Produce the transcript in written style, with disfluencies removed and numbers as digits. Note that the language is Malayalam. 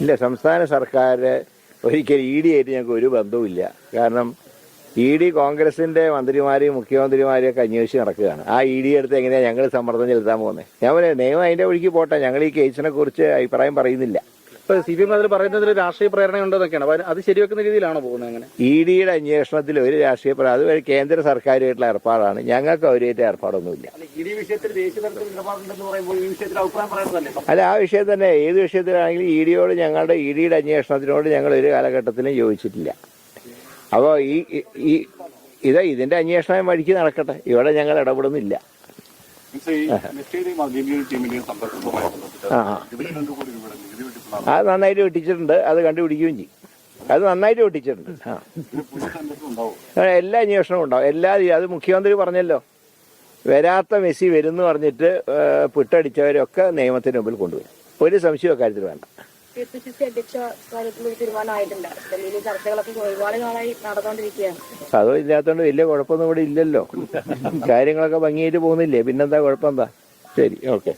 ഇല്ല, സംസ്ഥാന സർക്കാർ ഒരിക്കലും ഇ ഡി ആയിട്ട് ഞങ്ങൾക്ക് ഒരു ബന്ധവുമില്ല. കാരണം ഇ ഡി കോൺഗ്രസിന്റെ മന്ത്രിമാരെയും മുഖ്യമന്ത്രിമാരെയും ഒക്കെ അന്വേഷിച്ച് നടക്കുകയാണ്. ആ ഇ ഡി അടുത്ത് എങ്ങനെയാണ് ഞങ്ങൾ സമ്മർദ്ദം ചെലുത്താൻ പോകുന്നത്? ഞാൻ പറയാം, നിയമം അതിന്റെ വഴിക്ക് പോട്ടെ, ഞങ്ങൾ ഈ കേസിനെ കുറിച്ച് അഭിപ്രായം പറയുന്നില്ല. ഇപ്പൊ CPM അതിൽ പറയുന്നതിൽ രാഷ്ട്രീയ പ്രേരണ ഉണ്ടെന്നൊക്കെയാണ്. അത് ശരിവെക്കുന്ന രീതിയിലാണോ പോകുന്നത്? അങ്ങനെ ഇ ഡിയുടെ അന്വേഷണത്തിൽ ഒരു രാഷ്ട്രീയ അത് ഒരു കേന്ദ്ര സർക്കാരുമായിട്ടുള്ള ഏർപ്പാടാണ്. ഞങ്ങൾക്ക് അവരുമായിട്ട് ഏർപ്പാടൊന്നുമില്ല. അല്ല, ആ വിഷയം തന്നെ ഏത് വിഷയത്തിലാണെങ്കിലും ഇ ഡിയുടെ അന്വേഷണത്തിനോട് ഞങ്ങൾ ഒരു കാലഘട്ടത്തിലും യോജിച്ചിട്ടില്ല. അപ്പോൾ ഇതിന്റെ അന്വേഷണം വഴിക്ക് നടക്കട്ടെ, ഇവിടെ ഞങ്ങൾ ഇടപെടുന്നില്ല. അത് നന്നായിട്ട് വെട്ടിച്ചിട്ടുണ്ട്, അത് കണ്ടുപിടിക്കുകയും ചെയ്യും. അത് നന്നായിട്ട് വെട്ടിച്ചിട്ടുണ്ട്. എല്ലാ അന്വേഷണവും ഉണ്ടാവും. അത് മുഖ്യമന്ത്രി പറഞ്ഞല്ലോ, വരാത്ത മെസ്സി വരുമെന്ന് പറഞ്ഞിട്ട് പുട്ടടിച്ചവരൊക്കെ നിയമത്തിന് മുമ്പിൽ കൊണ്ടുവരും. ഒരു സംശയം അക്കാര്യത്തിൽ വേണ്ട. അതോ ഇല്ലാത്തതുകൊണ്ട് വലിയ കുഴപ്പമൊന്നും ഇവിടെ ഇല്ലല്ലോ. കാര്യങ്ങളൊക്കെ ഭംഗിയായിട്ട് പോകുന്നില്ലേ? പിന്നെന്താ കുഴപ്പം? എന്താ? ശരി, ഓക്കെ.